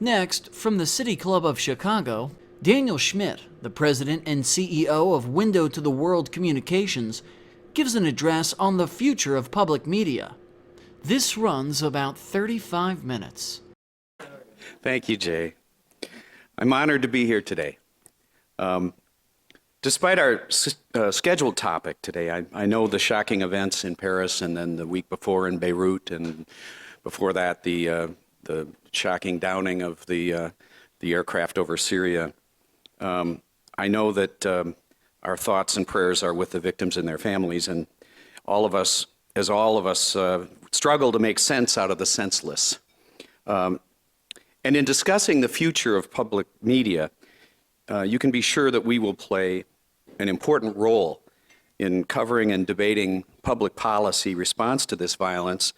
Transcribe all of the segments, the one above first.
Next, from the City Club of Chicago, Daniel Schmidt, the president and CEO of Window to the World Communications, gives an address on the future of public media. This runs about 35 minutes. Thank you, Jay. I'm honored to be here today. Despite our scheduled topic today, I know the shocking events in Paris and then the week before in Beirut, and before that the shocking downing of the aircraft over Syria. I know that our thoughts and prayers are with the victims and their families, and all of us struggle to make sense out of the senseless. And in discussing the future of public media, you can be sure that we will play an important role in covering and debating public policy response to this violence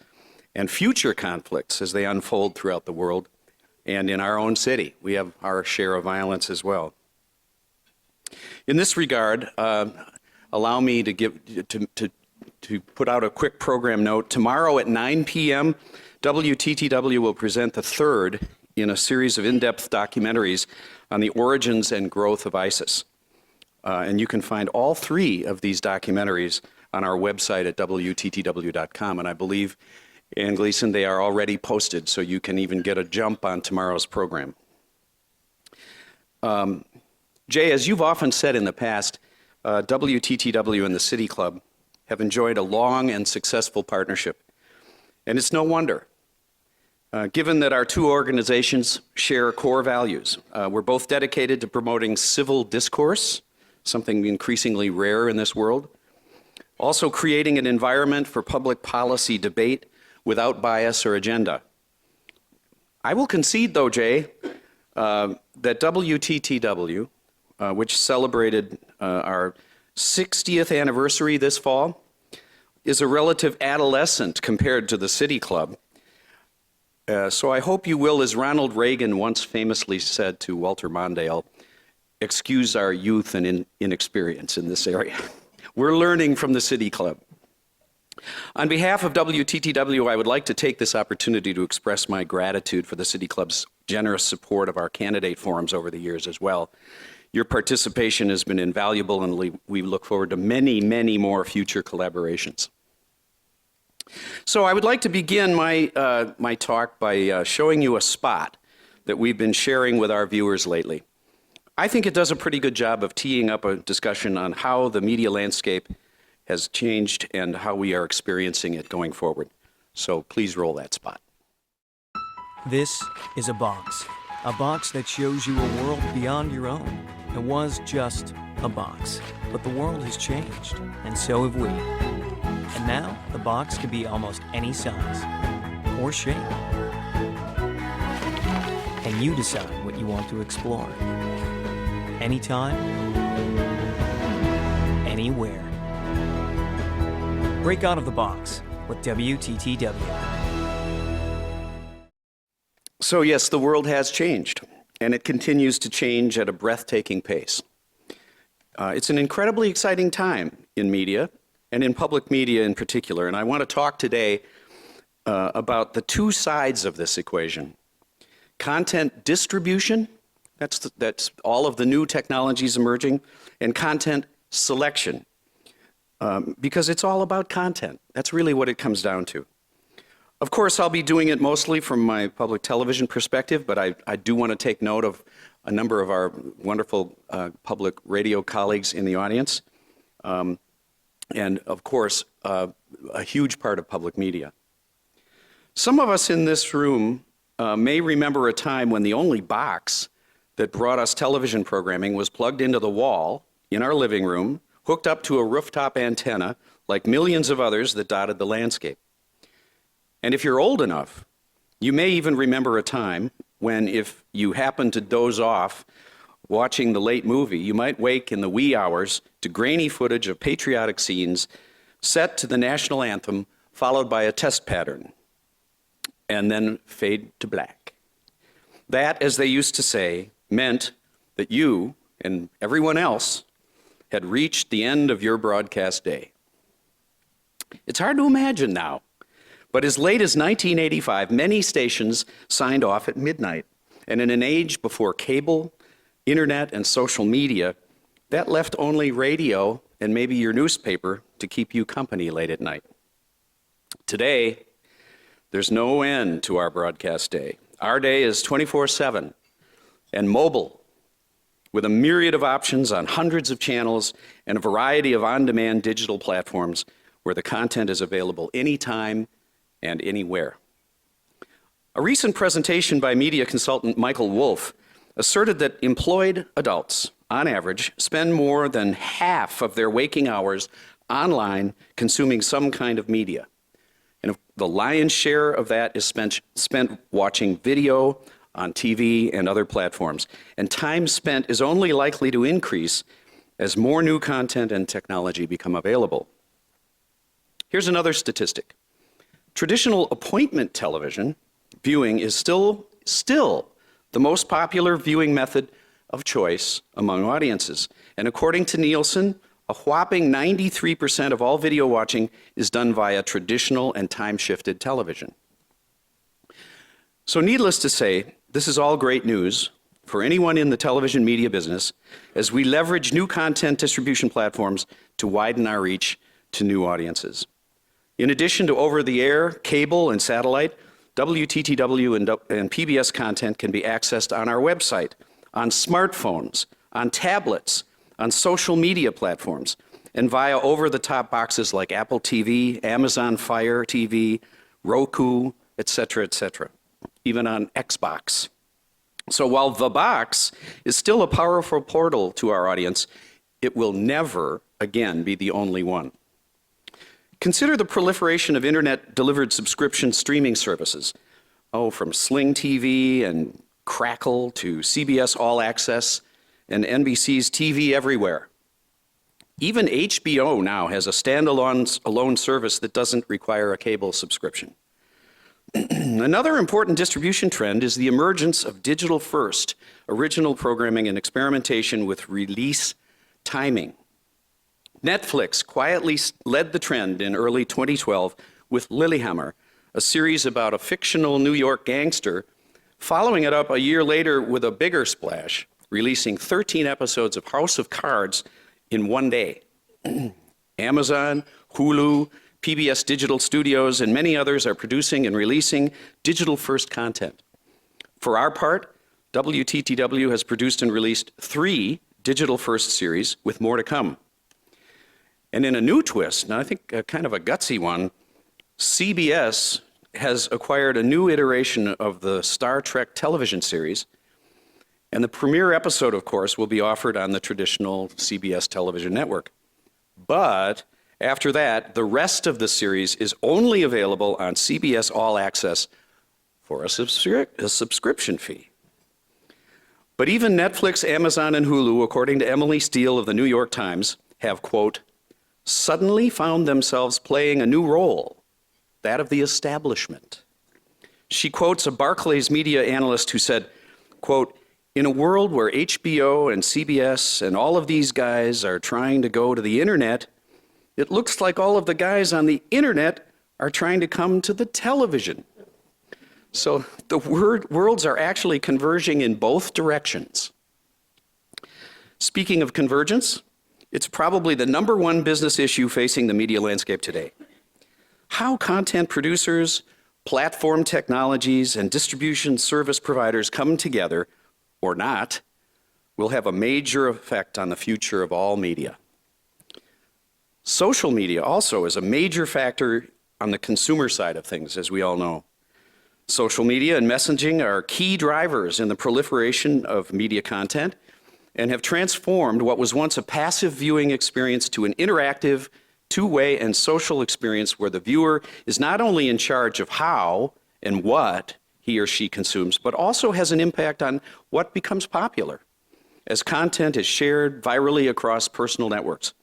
and future conflicts as they unfold throughout the world and in our own city. We have our share of violence as well. In this regard, allow me to put out a quick program note. Tomorrow at 9 p.m., WTTW will present the third in a series of in-depth documentaries on the origins and growth of ISIS. And you can find all three of these documentaries on our website at WTTW.com. And I believe, Ann Gleason, they are already posted, so you can even get a jump on tomorrow's program. Jay, as you've often said in the past, WTTW and the City Club have enjoyed a long and successful partnership. And it's no wonder, given that our two organizations share core values. We're both dedicated to promoting civil discourse, something increasingly rare in this world. Also creating an environment for public policy debate without bias or agenda. I will concede, though, Jay, that WTTW, which celebrated our 60th anniversary this fall, is a relative adolescent compared to the City Club. So I hope you will, as Ronald Reagan once famously said to Walter Mondale, excuse our youth and inexperience in this area. We're learning from the City Club. On behalf of WTTW, I would like to take this opportunity to express my gratitude for the City Club's generous support of our candidate forums over the years as well. Your participation has been invaluable, and we look forward to many, many more future collaborations. So I would like to begin my talk by showing you a spot that we've been sharing with our viewers lately. I think it does a pretty good job of teeing up a discussion on how the media landscape has changed and how we are experiencing it going forward. So please roll that spot. This is a box that shows you a world beyond your own. It was just a box, but the world has changed, and so have we. And now, the box can be almost any size or shape. And you decide what you want to explore. Anytime, anywhere. Break out of the box with WTTW. So yes, the world has changed, and it continues to change at a breathtaking pace. It's an incredibly exciting time in media, and in public media in particular, and I want to talk today about the two sides of this equation. Content distribution, that's all of the new technologies emerging, and content selection, because it's all about content. That's really what it comes down to. Of course, I'll be doing it mostly from my public television perspective, but I do want to take note of a number of our wonderful public radio colleagues in the audience, and of course, a huge part of public media. Some of us in this room may remember a time when the only box that brought us television programming was plugged into the wall in our living room, hooked up to a rooftop antenna, like millions of others that dotted the landscape. And if you're old enough, you may even remember a time when, if you happened to doze off watching the late movie, you might wake in the wee hours to grainy footage of patriotic scenes set to the national anthem, followed by a test pattern, and then fade to black. That, as they used to say, meant that you and everyone else had reached the end of your broadcast day. It's hard to imagine now, but as late as 1985, many stations signed off at midnight, And in an age before cable, internet, and social media, that left only radio and maybe your newspaper to keep you company late at night. Today, there's no end to our broadcast day. Our day is 24/7 and mobile, with a myriad of options on hundreds of channels and a variety of on-demand digital platforms where the content is available anytime and anywhere. A recent presentation by media consultant Michael Wolff asserted that employed adults, on average, spend more than half of their waking hours online consuming some kind of media. And the lion's share of that is spent watching video on TV and other platforms. And time spent is only likely to increase as more new content and technology become available. Here's another statistic. Traditional appointment television viewing is still the most popular viewing method of choice among audiences. And according to Nielsen, a whopping 93% of all video watching is done via traditional and time-shifted television. So needless to say, this is all great news for anyone in the television media business as we leverage new content distribution platforms to widen our reach to new audiences. In addition to over-the-air, cable, and satellite, WTTW and PBS content can be accessed on our website, on smartphones, on tablets, on social media platforms, and via over-the-top boxes like Apple TV, Amazon Fire TV, Roku, etc., even on Xbox. So while the box is still a powerful portal to our audience, it will never again be the only one. Consider the proliferation of internet-delivered subscription streaming services. From Sling TV and Crackle to CBS All Access and NBC's TV Everywhere. Even HBO now has a standalone service that doesn't require a cable subscription. Another important distribution trend is the emergence of digital-first original programming and experimentation with release timing. Netflix quietly led the trend in early 2012 with Lilyhammer, a series about a fictional New York gangster, following it up a year later with a bigger splash, releasing 13 episodes of House of Cards in one day. Amazon, Hulu, PBS Digital Studios, and many others are producing and releasing digital-first content. For our part, WTTW has produced and released 3 digital-first series with more to come. And in a new twist, and I think kind of a gutsy one, CBS has acquired a new iteration of the Star Trek television series, and the premiere episode, of course, will be offered on the traditional CBS television network. But after that, the rest of the series is only available on CBS All Access for a subscription fee. But even Netflix, Amazon, and Hulu, according to Emily Steele of the New York Times, have, quote, suddenly found themselves playing a new role, that of the establishment. She quotes a Barclays media analyst who said, quote, in a world where HBO and CBS and all of these guys are trying to go to the internet, it looks like all of the guys on the internet are trying to come to the television. So the worlds are actually converging in both directions. Speaking of convergence, it's probably the #1 business issue facing the media landscape today. How content producers, platform technologies, and distribution service providers come together, or not, will have a major effect on the future of all media. Social media also is a major factor on the consumer side of things, as we all know. Social media and messaging are key drivers in the proliferation of media content and have transformed what was once a passive viewing experience to an interactive, two-way, and social experience where the viewer is not only in charge of how and what he or she consumes, but also has an impact on what becomes popular as content is shared virally across personal networks.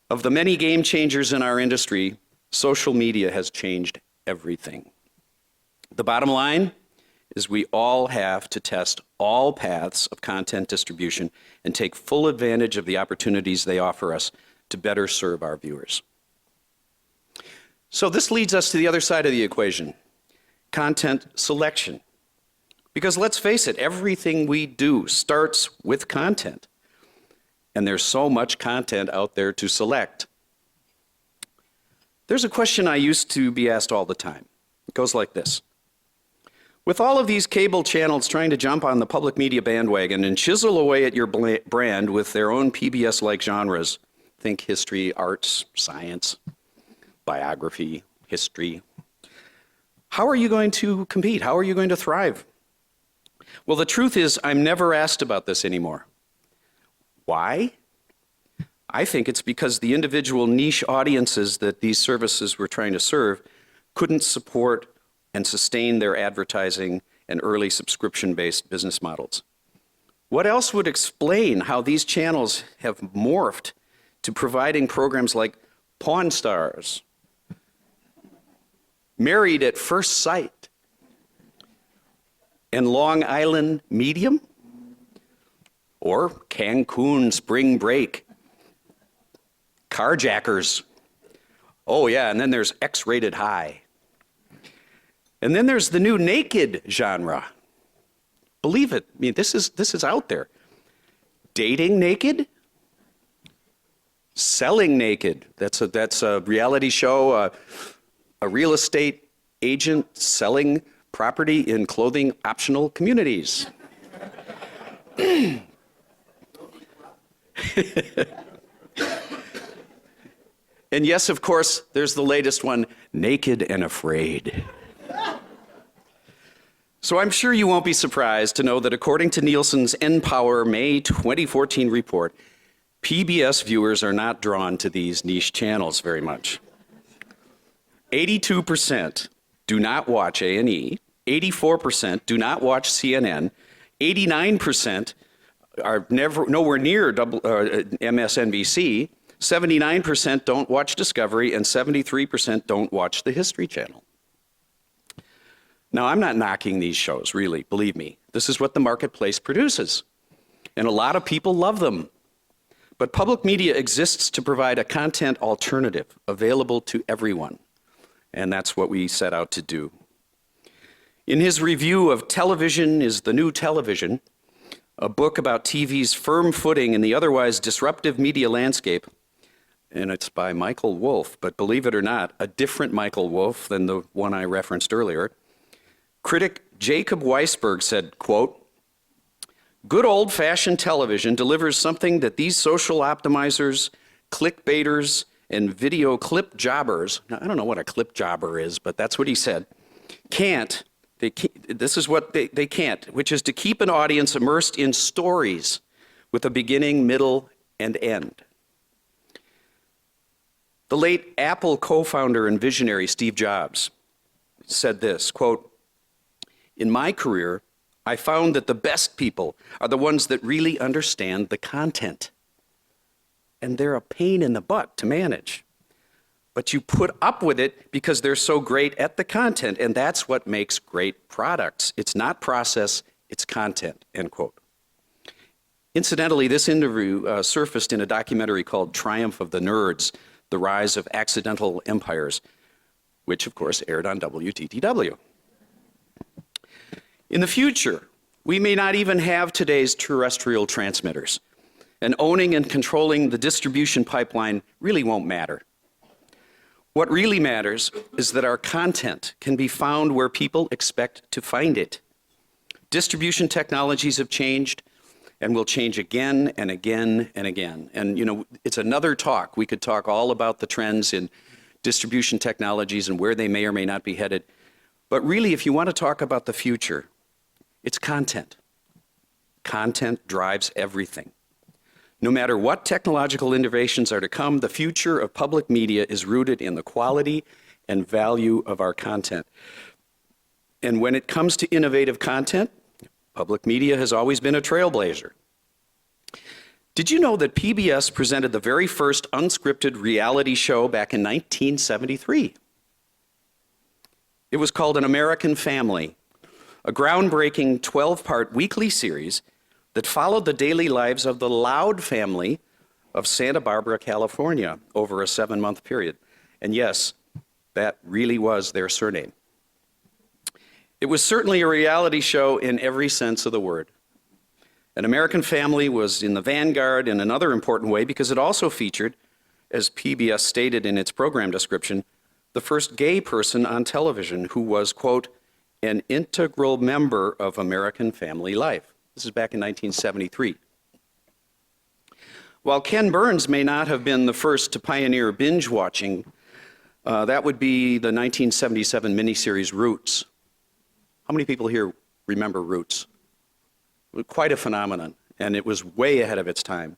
Of the many game changers in our industry, social media has changed everything. The bottom line is we all have to test all paths of content distribution and take full advantage of the opportunities they offer us to better serve our viewers. So this leads us to the other side of the equation, content selection. Because let's face it, everything we do starts with content. And there's so much content out there to select. There's a question I used to be asked all the time. It goes like this. With all of these cable channels trying to jump on the public media bandwagon and chisel away at your brand with their own PBS-like genres, think history, arts, science, biography, history, how are you going to compete? How are you going to thrive? Well, the truth is, I'm never asked about this anymore. Why? I think it's because the individual niche audiences that these services were trying to serve couldn't support and sustain their advertising and early subscription-based business models. What else would explain how these channels have morphed to providing programs like Pawn Stars, Married at First Sight, and Long Island Medium, or Cancun Spring Break, Carjackers. Oh yeah, and then there's X-rated high. And then there's the new naked genre. Believe it, I mean, this is out there. Dating naked, selling naked. That's a reality show, a real estate agent selling property in clothing optional communities. And yes, of course, there's the latest one, Naked and Afraid. So I'm sure you won't be surprised to know that according to Nielsen's NPower May 2014 report, PBS viewers are not drawn to these niche channels very much. 82% do not watch A&E, 84% do not watch CNN, 89% are nowhere near MSNBC, 79% don't watch Discovery, and 73% don't watch the History Channel. Now, I'm not knocking these shows, really, believe me. This is what the marketplace produces. And a lot of people love them. But public media exists to provide a content alternative available to everyone. And that's what we set out to do. In his review of Television is the New Television, a book about TV's firm footing in the otherwise disruptive media landscape, and it's by Michael Wolff, but believe it or not, a different Michael Wolff than the one I referenced earlier. Critic Jacob Weisberg said, quote, "Good old-fashioned television delivers something that these social optimizers, clickbaiters, and video clip jobbers," now, I don't know what a clip jobber is, but that's what he said, can't. This is what they can't, which is to keep an audience immersed in stories with a beginning, middle, and end. The late Apple co-founder and visionary Steve Jobs said this, quote, "In my career, I found that the best people are the ones that really understand the content. And they're a pain in the butt to manage. But you put up with it because they're so great at the content, and that's what makes great products. It's not process, it's content," end quote. Incidentally, this interview surfaced in a documentary called Triumph of the Nerds, The Rise of Accidental Empires, which of course aired on WTTW. In the future, we may not even have today's terrestrial transmitters, and owning and controlling the distribution pipeline really won't matter. What really matters is that our content can be found where people expect to find it. Distribution technologies have changed and will change again and again and again. And you know, it's another talk. We could talk all about the trends in distribution technologies and where they may or may not be headed. But really, if you want to talk about the future, it's content. Content drives everything. No matter what technological innovations are to come, the future of public media is rooted in the quality and value of our content. And when it comes to innovative content, public media has always been a trailblazer. Did you know that PBS presented the very first unscripted reality show back in 1973? It was called An American Family, a groundbreaking 12-part weekly series that followed the daily lives of the Loud family of Santa Barbara, California, over a 7-month period. And yes, that really was their surname. It was certainly a reality show in every sense of the word. An American Family was in the vanguard in another important way because it also featured, as PBS stated in its program description, the first gay person on television who was, quote, an integral member of American family life. This is back in 1973. While Ken Burns may not have been the first to pioneer binge watching, that would be the 1977 miniseries Roots. How many people here remember Roots? Quite a phenomenon, and it was way ahead of its time.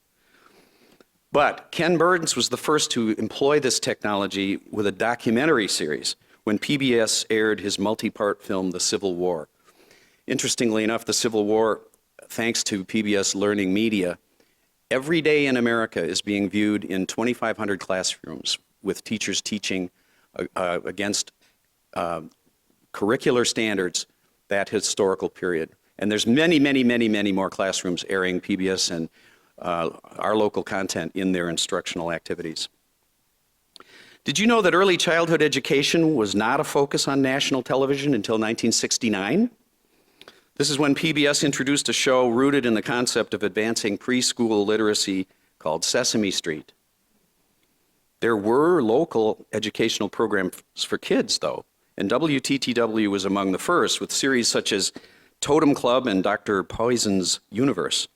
But Ken Burns was the first to employ this technology with a documentary series when PBS aired his multi-part film, The Civil War. Interestingly enough, The Civil War, thanks to PBS Learning Media, every day in America is being viewed in 2,500 classrooms with teachers teaching against curricular standards that historical period. And there's many, many, many, many more classrooms airing PBS and our local content in their instructional activities. Did you know that early childhood education was not a focus on national television until 1969? This is when PBS introduced a show rooted in the concept of advancing preschool literacy called Sesame Street. There were local educational programs for kids, though, and WTTW was among the first with series such as Totem Club and Dr. Poison's Universe.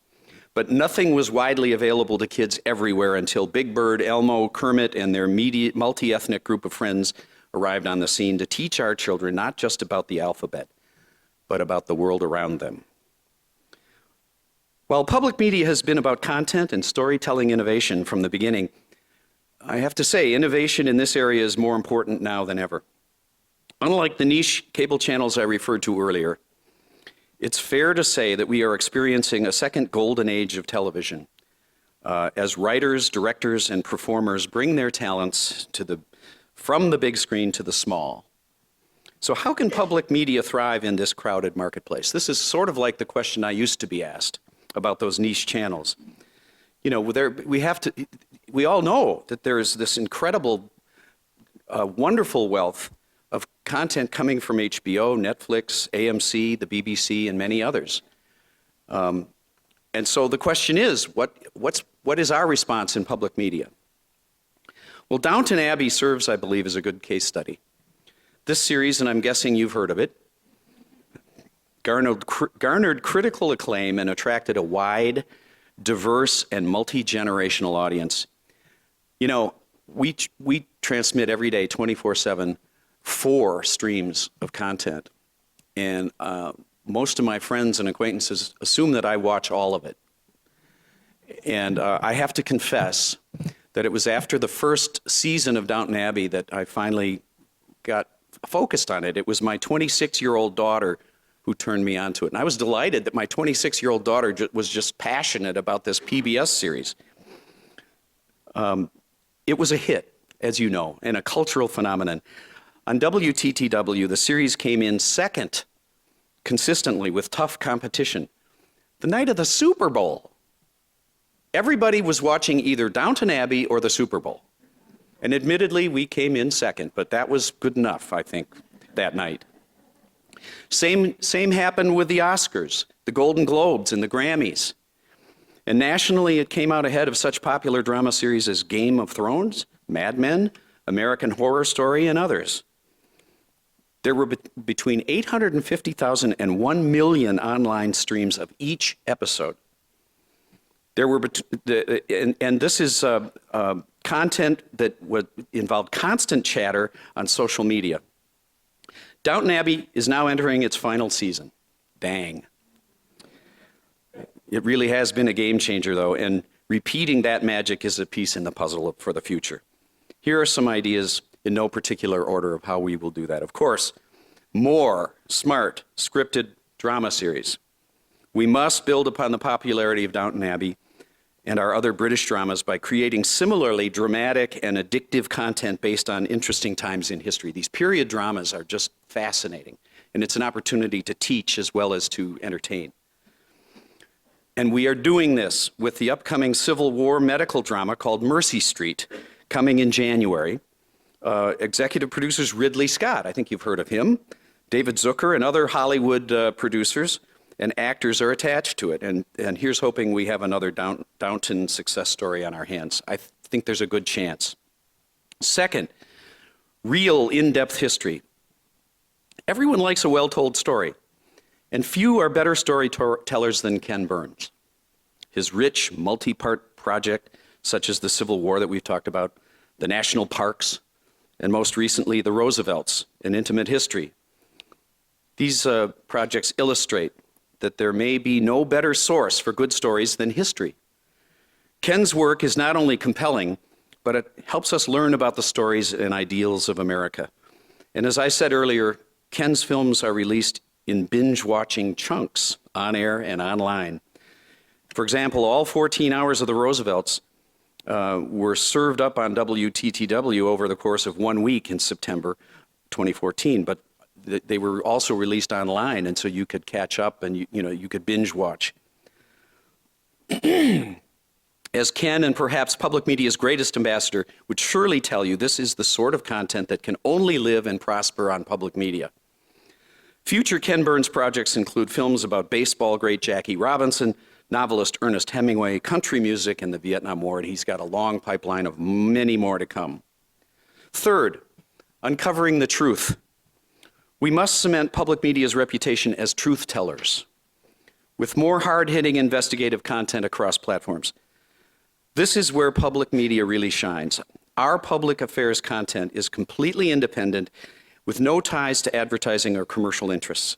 But nothing was widely available to kids everywhere until Big Bird, Elmo, Kermit, and their multi-ethnic group of friends arrived on the scene to teach our children not just about the alphabet, but about the world around them. While public media has been about content and storytelling innovation from the beginning, I have to say innovation in this area is more important now than ever. Unlike the niche cable channels I referred to earlier, it's fair to say that we are experiencing a second golden age of television as writers, directors, and performers bring their talents from the big screen to the small. So how can public media thrive in this crowded marketplace? This is sort of like the question I used to be asked about those niche channels. You know, we all know that there is this incredible, wonderful wealth of content coming from HBO, Netflix, AMC, the BBC, and many others. And so the question is, what is our response in public media? Well, Downton Abbey serves, I believe, as a good case study. This series, and I'm guessing you've heard of it, garnered critical acclaim and attracted a wide, diverse, and multi-generational audience. You know, we transmit every day, 24/7, 4 streams of content. And most of my friends and acquaintances assume that I watch all of it. And I have to confess that it was after the first season of Downton Abbey that I finally got focused on it. It was my 26-year-old daughter who turned me on to it. And I was delighted that my 26-year-old daughter was just passionate about this PBS series. It was a hit, as you know, and a cultural phenomenon. On WTTW, the series came in second consistently with tough competition. The night of the Super Bowl, everybody was watching either Downton Abbey or the Super Bowl. And admittedly, we came in second, but that was good enough, I think, that night. Same happened with the Oscars, the Golden Globes, and the Grammys. And nationally, it came out ahead of such popular drama series as Game of Thrones, Mad Men, American Horror Story, and others. There were between 850,000 and 1 million online streams of each episode. There were, and this is content that involved constant chatter on social media. Downton Abbey is now entering its final season. Dang. It really has been a game changer, though, and repeating that magic is a piece in the puzzle for the future. Here are some ideas in no particular order of how we will do that. Of course, more smart, scripted drama series. We must build upon the popularity of Downton Abbey and our other British dramas by creating similarly dramatic and addictive content based on interesting times in history. These period dramas are just fascinating, and it's an opportunity to teach as well as to entertain. And we are doing this with the upcoming Civil War medical drama called Mercy Street, coming in January. Executive producers Ridley Scott, I think you've heard of him, David Zucker and other Hollywood producers and actors are attached to it. And here's hoping we have another Downton success story on our hands. I think there's a good chance. Second, real in-depth history. Everyone likes a well-told story, and few are better storytellers than Ken Burns. His rich, multi-part project, such as the Civil War that we've talked about, the national parks, and most recently, the Roosevelts, an intimate history. These projects illustrate that there may be no better source for good stories than history. Ken's work is not only compelling, but it helps us learn about the stories and ideals of America. And as I said earlier, Ken's films are released in binge-watching chunks, on air and online. For example, all 14 hours of the Roosevelts were served up on WTTW over the course of 1 week in September 2014, but they were also released online, and so you could catch up and you could binge watch. As Ken, and perhaps public media's greatest ambassador, would surely tell you, this is the sort of content that can only live and prosper on public media. Future Ken Burns projects include films about baseball great Jackie Robinson, novelist Ernest Hemingway, country music, and the Vietnam War, and he's got a long pipeline of many more to come. Third, uncovering the truth. We must cement public media's reputation as truth tellers, with more hard-hitting investigative content across platforms. This is where public media really shines. Our public affairs content is completely independent, with no ties to advertising or commercial interests,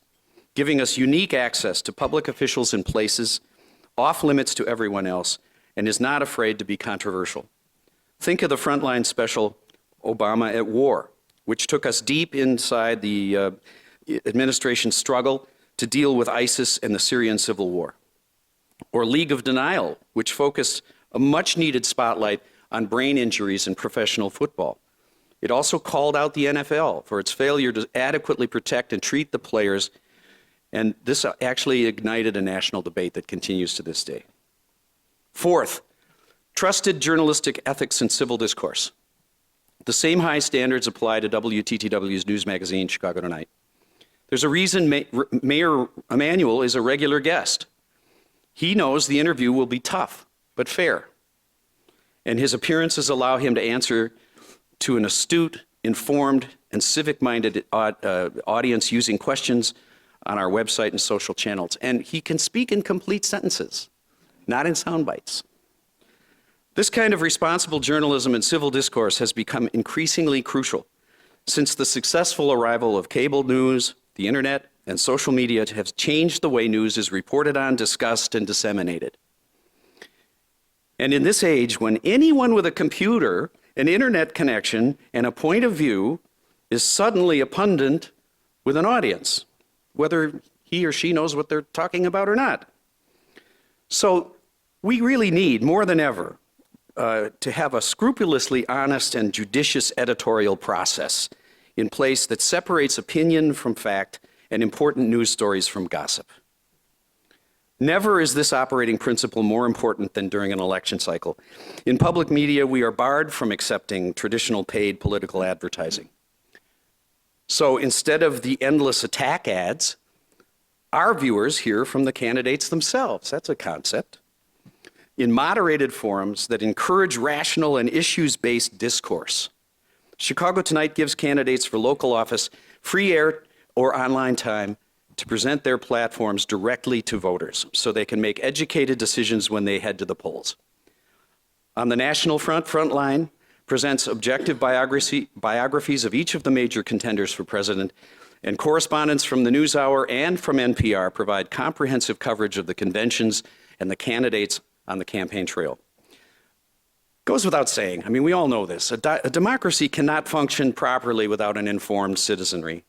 giving us unique access to public officials and places, off limits to everyone else, and is not afraid to be controversial. Think of the Frontline special, Obama at War, which took us deep inside the administration's struggle to deal with ISIS and the Syrian civil war. Or League of Denial, which focused a much-needed spotlight on brain injuries in professional football. It also called out the NFL for its failure to adequately protect and treat the players, and this actually ignited a national debate that continues to this day. Fourth, trusted journalistic ethics and civil discourse. The same high standards apply to WTTW's news magazine, Chicago Tonight. There's a reason Mayor Emanuel is a regular guest. He knows the interview will be tough, but fair. And his appearances allow him to answer to an astute, informed, and civic-minded audience using questions on our website and social channels. And he can speak in complete sentences, not in sound bites. This kind of responsible journalism and civil discourse has become increasingly crucial since the successful arrival of cable news, the internet, and social media have changed the way news is reported on, discussed, and disseminated. And in this age, when anyone with a computer, an internet connection, and a point of view is suddenly a pundit with an audience, whether he or she knows what they're talking about or not. So we really need, more than ever, to have a scrupulously honest and judicious editorial process in place that separates opinion from fact and important news stories from gossip. Never is this operating principle more important than during an election cycle. In public media, we are barred from accepting traditional paid political advertising. So instead of the endless attack ads, our viewers hear from the candidates themselves. That's a concept. In moderated forums that encourage rational and issues-based discourse. Chicago Tonight gives candidates for local office free air or online time to present their platforms directly to voters so they can make educated decisions when they head to the polls. On the national front, Frontline presents objective biographies of each of the major contenders for president, and correspondents from the NewsHour and from NPR provide comprehensive coverage of the conventions and the candidates on the campaign trail. Goes without saying, I mean, we all know this, a democracy cannot function properly without an informed citizenry.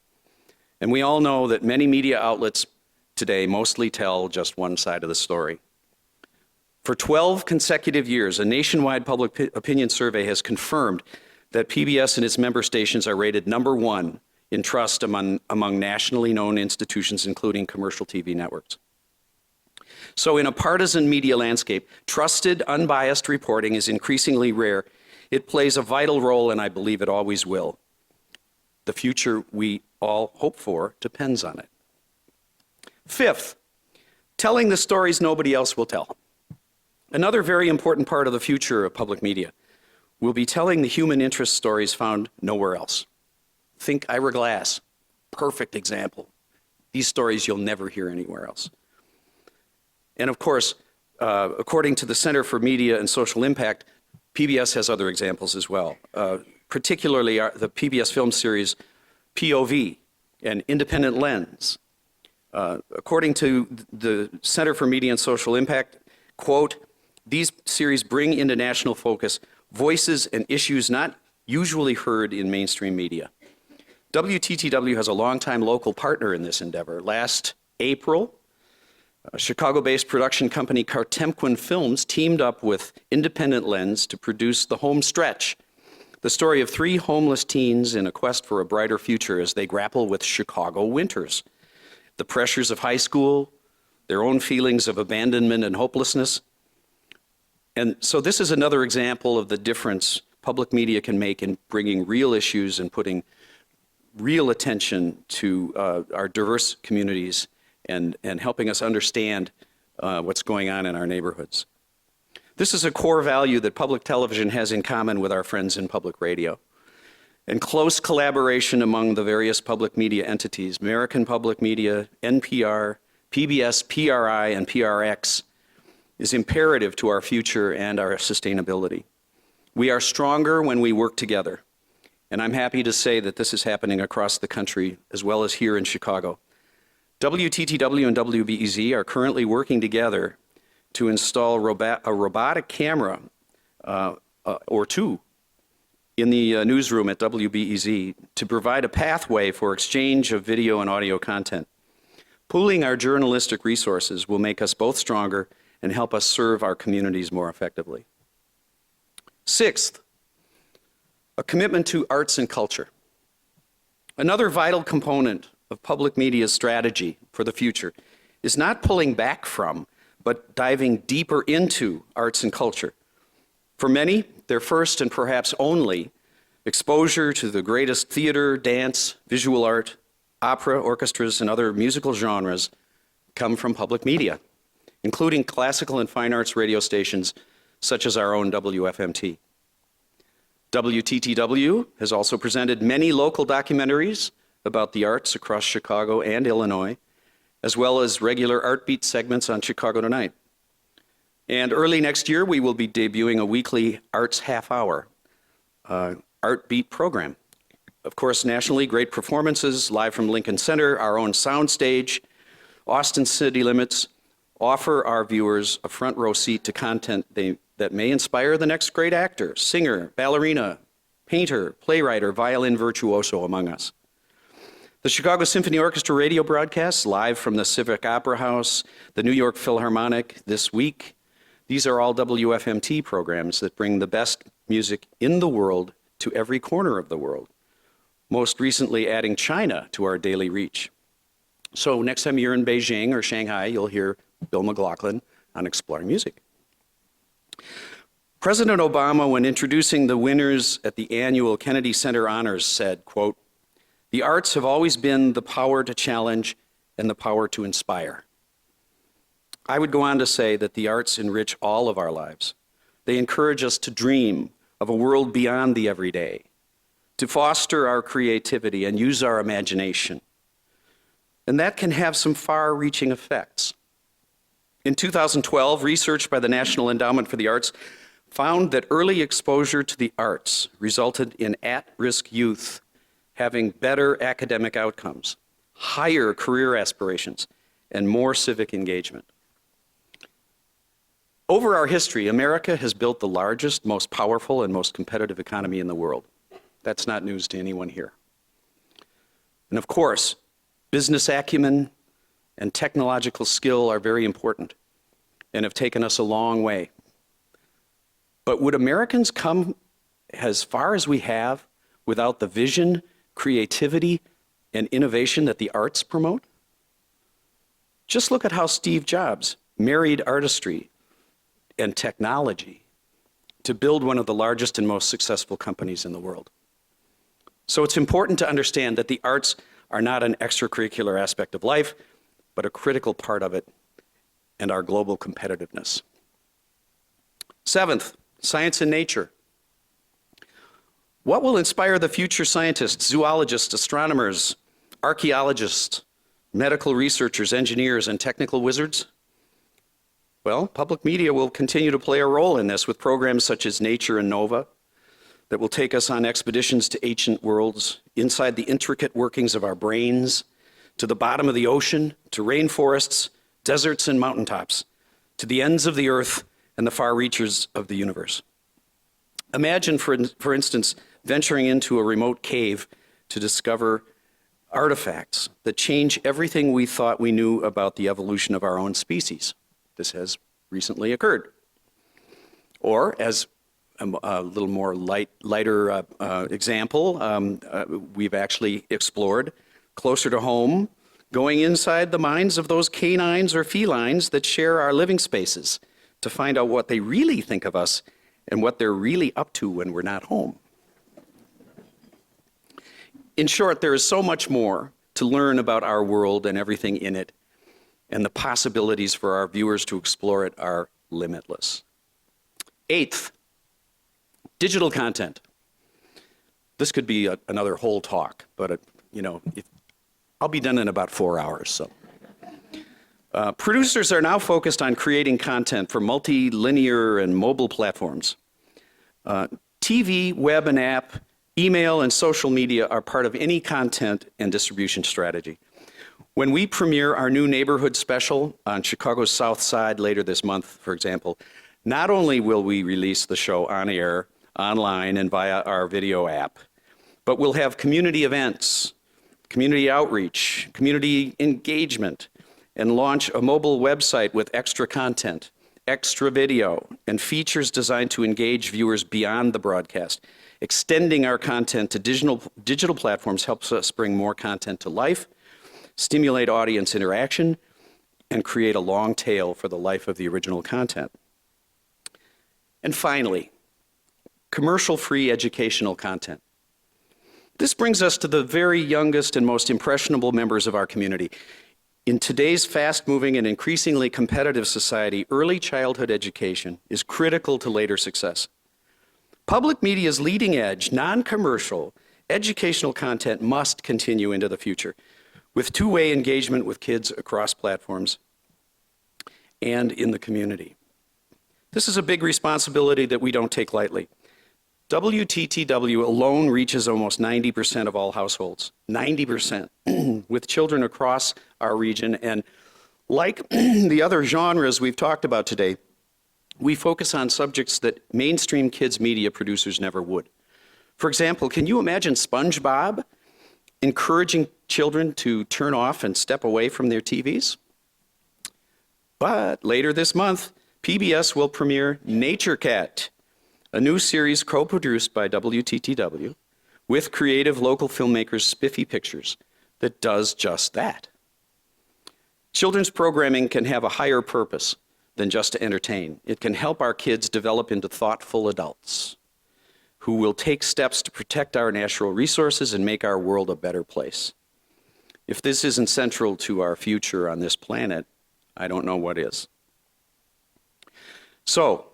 And we all know that many media outlets today mostly tell just one side of the story. For 12 consecutive years, a nationwide public opinion survey has confirmed that PBS and its member stations are rated #1 in trust among nationally known institutions, including commercial TV networks. So in a partisan media landscape, trusted, unbiased reporting is increasingly rare. It plays a vital role, and I believe it always will. The future we all hope for depends on it. Fifth, telling the stories nobody else will tell. Another very important part of the future of public media will be telling the human interest stories found nowhere else. Think Ira Glass, perfect example. These stories you'll never hear anywhere else. And of course, according to the Center for Media and Social Impact, PBS has other examples as well, particularly the PBS film series POV and Independent Lens. According to the Center for Media and Social Impact, quote, these series bring into national focus voices and issues not usually heard in mainstream media. WTTW has a longtime local partner in this endeavor. Last April, a Chicago-based production company Kartemquin Films teamed up with Independent Lens to produce The Home Stretch, the story of 3 homeless teens in a quest for a brighter future as they grapple with Chicago winters, the pressures of high school, their own feelings of abandonment and hopelessness. And so this is another example of the difference public media can make in bringing real issues and putting real attention to our diverse communities and helping us understand what's going on in our neighborhoods. This is a core value that public television has in common with our friends in public radio. And close collaboration among the various public media entities, American Public Media, NPR, PBS, PRI, and PRX, is imperative to our future and our sustainability. We are stronger when we work together. And I'm happy to say that this is happening across the country as well as here in Chicago. WTTW and WBEZ are currently working together to install a robotic camera or 2 in the newsroom at WBEZ to provide a pathway for exchange of video and audio content. Pooling our journalistic resources will make us both stronger and help us serve our communities more effectively. Sixth, a commitment to arts and culture. Another vital component of public media's strategy for the future is not pulling back from, but diving deeper into arts and culture. For many, their first and perhaps only exposure to the greatest theater, dance, visual art, opera, orchestras, and other musical genres come from public media, including classical and fine arts radio stations such as our own WFMT. WTTW has also presented many local documentaries about the arts across Chicago and Illinois, as well as regular Art Beat segments on Chicago Tonight. And early next year, we will be debuting a weekly arts half-hour Art Beat program. Of course, nationally, great performances live from Lincoln Center, our own soundstage, Austin City Limits, offer our viewers a front row seat to content that may inspire the next great actor, singer, ballerina, painter, playwright, or violin virtuoso among us. The Chicago Symphony Orchestra radio broadcasts live from the Civic Opera House, the New York Philharmonic this week. These are all WFMT programs that bring the best music in the world to every corner of the world, most recently adding China to our daily reach. So next time you're in Beijing or Shanghai, you'll hear Bill McLaughlin on Exploring Music. President Obama, when introducing the winners at the annual Kennedy Center Honors, said, quote, "The arts have always been the power to challenge and the power to inspire." I would go on to say that the arts enrich all of our lives. They encourage us to dream of a world beyond the everyday, to foster our creativity and use our imagination. And that can have some far-reaching effects. In 2012, research by the National Endowment for the Arts found that early exposure to the arts resulted in at-risk youth having better academic outcomes, higher career aspirations, and more civic engagement. Over our history, America has built the largest, most powerful, and most competitive economy in the world. That's not news to anyone here. And of course, business acumen and technological skill are very important and have taken us a long way. But would Americans come as far as we have without the vision, creativity, and innovation that the arts promote? Just look at how Steve Jobs married artistry and technology to build one of the largest and most successful companies in the world. So it's important to understand that the arts are not an extracurricular aspect of life, but a critical part of it and our global competitiveness. Seventh, science and nature. What will inspire the future scientists, zoologists, astronomers, archaeologists, medical researchers, engineers, and technical wizards? Well, public media will continue to play a role in this with programs such as Nature and Nova that will take us on expeditions to ancient worlds, inside the intricate workings of our brains, to the bottom of the ocean, to rainforests, deserts, and mountaintops, to the ends of the earth and the far reaches of the universe. Imagine, for instance, venturing into a remote cave to discover artifacts that change everything we thought we knew about the evolution of our own species. This has recently occurred. Or, as a little more lighter example, we've actually explored closer to home, going inside the minds of those canines or felines that share our living spaces to find out what they really think of us and what they're really up to when we're not home. In short, there is so much more to learn about our world and everything in it, and the possibilities for our viewers to explore it are limitless. Eighth, digital content. This could be another whole talk, but I'll be done in about 4 hours. So, producers are now focused on creating content for multi-linear and mobile platforms. TV, web, and app, email, and social media are part of any content and distribution strategy. When we premiere our new neighborhood special on Chicago's South Side later this month, for example, not only will we release the show on air, online, and via our video app, but we'll have community events, community outreach, community engagement, and launch a mobile website with extra content, extra video, and features designed to engage viewers beyond the broadcast. Extending our content to digital platforms helps us bring more content to life, stimulate audience interaction, and create a long tail for the life of the original content. And finally, commercial-free educational content. This brings us to the very youngest and most impressionable members of our community. In today's fast-moving and increasingly competitive society, early childhood education is critical to later success. Public media's leading-edge, non-commercial, educational content must continue into the future, with two-way engagement with kids across platforms and in the community. This is a big responsibility that we don't take lightly. WTTW alone reaches almost 90% of all households, 90%, with children across our region. And like the other genres we've talked about today, we focus on subjects that mainstream kids media producers never would. For example, can you imagine SpongeBob encouraging children to turn off and step away from their TVs? But later this month, PBS will premiere Nature Cat, a new series co-produced by WTTW with creative local filmmakers Spiffy Pictures that does just that. Children's programming can have a higher purpose than just to entertain. It can help our kids develop into thoughtful adults who will take steps to protect our natural resources and make our world a better place. If this isn't central to our future on this planet, I don't know what is. So,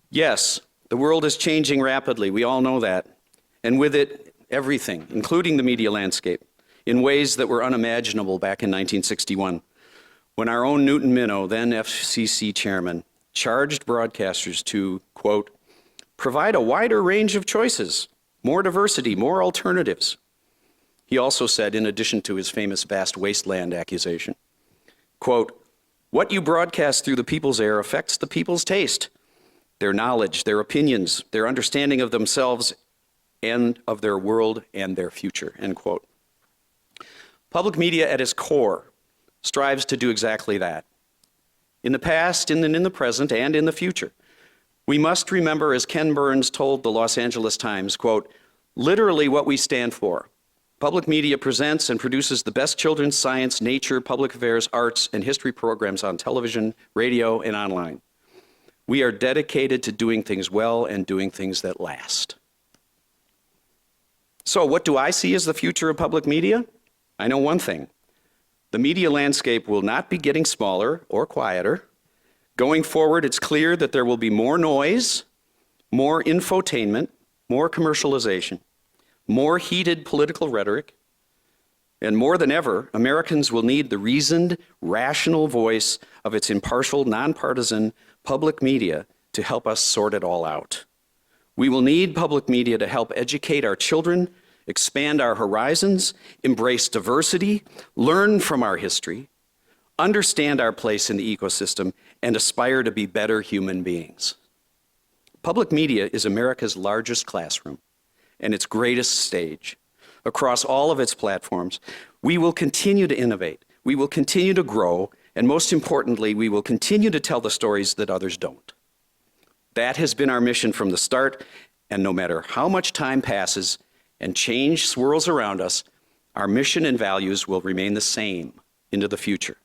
yes, the world is changing rapidly. We all know that. And with it, everything, including the media landscape, in ways that were unimaginable back in 1961, when our own Newton Minow, then FCC chairman, charged broadcasters to, quote, provide a wider range of choices, more diversity, more alternatives. He also said, in addition to his famous vast wasteland accusation, quote, what you broadcast through the people's air affects the people's taste, their knowledge, their opinions, their understanding of themselves and of their world and their future, end quote. Public media at its core strives to do exactly that. In the past, in the present, and in the future. We must remember, as Ken Burns told the Los Angeles Times, quote, literally what we stand for. Public media presents and produces the best children's science, nature, public affairs, arts, and history programs on television, radio, and online. We are dedicated to doing things well and doing things that last. So what do I see as the future of public media? I know one thing. The media landscape will not be getting smaller or quieter. Going forward, it's clear that there will be more noise, more infotainment, more commercialization, more heated political rhetoric, and more than ever, Americans will need the reasoned, rational voice of its impartial, nonpartisan public media to help us sort it all out. We will need public media to help educate our children, expand our horizons, embrace diversity, learn from our history, understand our place in the ecosystem, and aspire to be better human beings. Public media is America's largest classroom and its greatest stage. Across all of its platforms, we will continue to innovate, we will continue to grow, and most importantly, we will continue to tell the stories that others don't. That has been our mission from the start, and no matter how much time passes and change swirls around us, our mission and values will remain the same into the future.